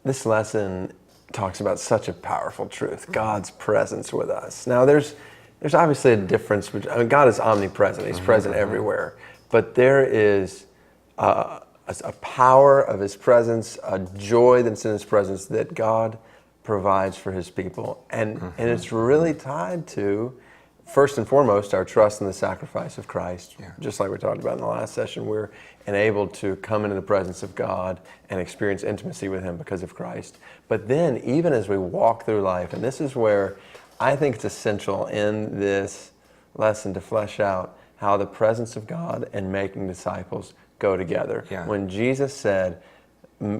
this lesson talks about such a powerful truth, God's presence with us. Now, there's obviously a difference between, I mean, God is omnipresent, He's present everywhere, but there is a power of His presence, a joy that's in His presence that God provides for His people. And it's really tied to, first and foremost, our trust in the sacrifice of Christ. Just like we talked about in the last session, we're enabled to come into the presence of God and experience intimacy with Him because of Christ. But then, even as we walk through life, and this is where I think it's essential in this lesson to flesh out how the presence of God and making disciples go together. When Jesus said,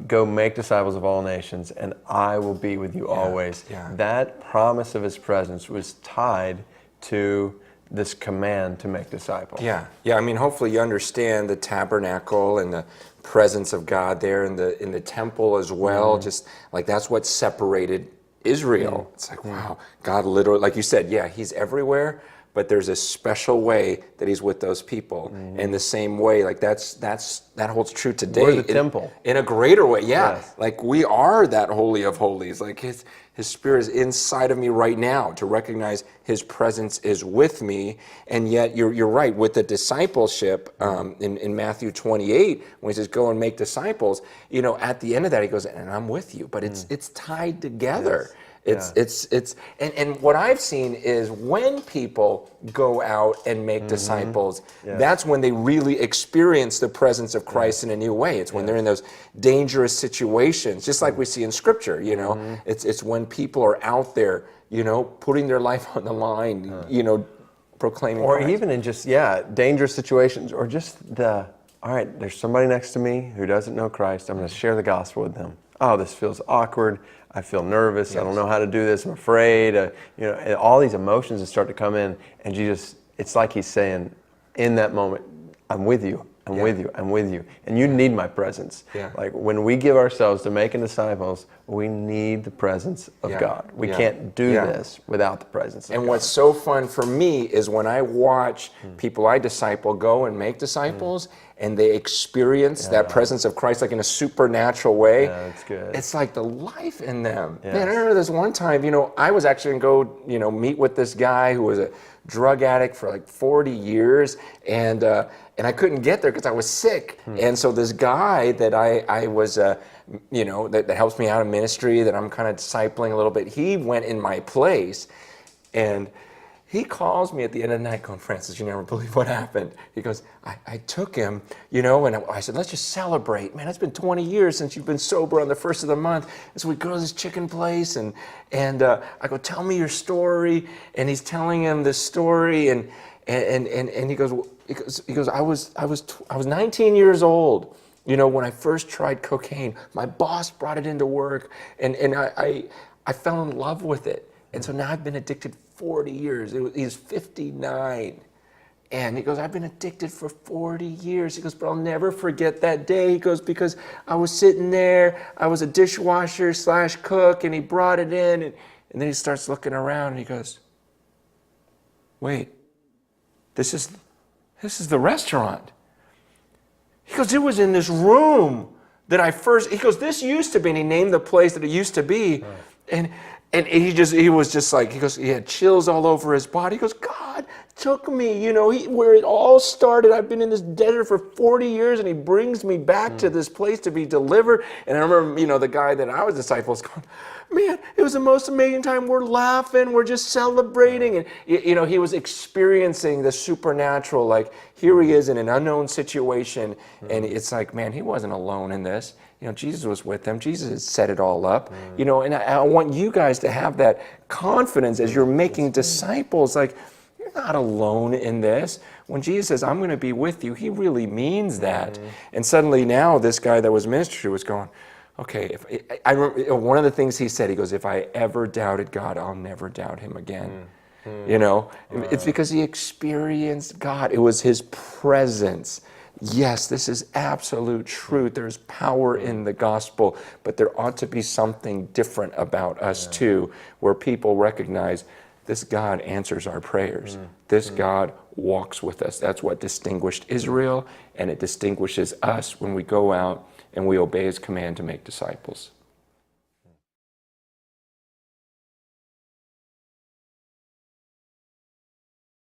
go make disciples of all nations, and I will be with you always, that promise of His presence was tied to this command to make disciples. Yeah. I mean, hopefully you understand the tabernacle and the presence of God there in the temple as well. Just like that's what separated Israel. It's like, wow, God literally, like you said, He's everywhere, but there's a special way that He's with those people. In the same way, like that holds true today. We're the temple. In a greater way, Like we are that Holy of Holies. Like His Spirit is inside of me right now to recognize His presence is with me. And yet, you're right, with the discipleship in Matthew 28, when He says, go and make disciples, at the end of that, He goes, and I'm with you. But it's tied together. And what I've seen is when people go out and make disciples, that's when they really experience the presence of Christ in a new way. It's when they're in those dangerous situations, just like we see in Scripture, It's when people are out there, putting their life on the line, proclaiming Or Christ. even in just, dangerous situations, or just all right, there's somebody next to me who doesn't know Christ, I'm going to share the gospel with them. Oh, this feels awkward. I feel nervous. I don't know how to do this. I'm afraid. And all these emotions that start to come in, and Jesus, it's like He's saying, in that moment, I'm with you. I'm with you. I'm with you. And you need my presence. Like when we give ourselves to making disciples, we need the presence of God. We can't do this without the presence of God. And what's so fun for me is when I watch people I disciple go and make disciples, and they experience that presence of Christ like in a supernatural way. That's good. It's like the life in them. Man, I remember this one time, I was actually going to go, meet with this guy who was a drug addict for like 40 years, and I couldn't get there because I was sick. And so this guy that I was, that helps me out in ministry, that I'm kind of discipling a little bit, he went in my place, and he calls me at the end of the night going, Francis, you never believe what happened. He goes, I took him, and I said, let's just celebrate. Man, it's been 20 years since you've been sober on the first of the month. And so we go to this chicken place, and I go, tell me your story. And he's telling him this story, and he goes, I was 19 years old, when I first tried cocaine. My boss brought it into work, and I fell in love with it. And so now I've been addicted 40 years. He's 59. And he goes, I've been addicted for 40 years. He goes, but I'll never forget that day. He goes, because I was sitting there, I was a dishwasher / cook, and he brought it in. And then he starts looking around, and he goes, wait, this is the restaurant. He goes, it was in this room that he goes, this used to be, and he named the place that it used to be. And he was just like, he goes, he had chills all over his body. He goes, God took me, where it all started. I've been in this desert for 40 years, and He brings me back to this place to be delivered. And I remember, the guy that I was disciples going, man, it was the most amazing time. We're laughing, we're just celebrating. And, he was experiencing the supernatural. Like, here he is in an unknown situation. And it's like, man, he wasn't alone in this. Jesus was with them. Jesus had set it all up. And I want you guys to have that confidence as you're making disciples. Like, you're not alone in this. When Jesus says, I'm going to be with you, He really means that. And suddenly now this guy that was ministry was going, okay, I remember one of the things he said, he goes, if I ever doubted God, I'll never doubt Him again. It's because he experienced God. It was His presence. Yes, this is absolute truth. There's power in the gospel, but there ought to be something different about us too, where people recognize this God answers our prayers. This God walks with us. That's what distinguished Israel, and it distinguishes us when we go out and we obey His command to make disciples.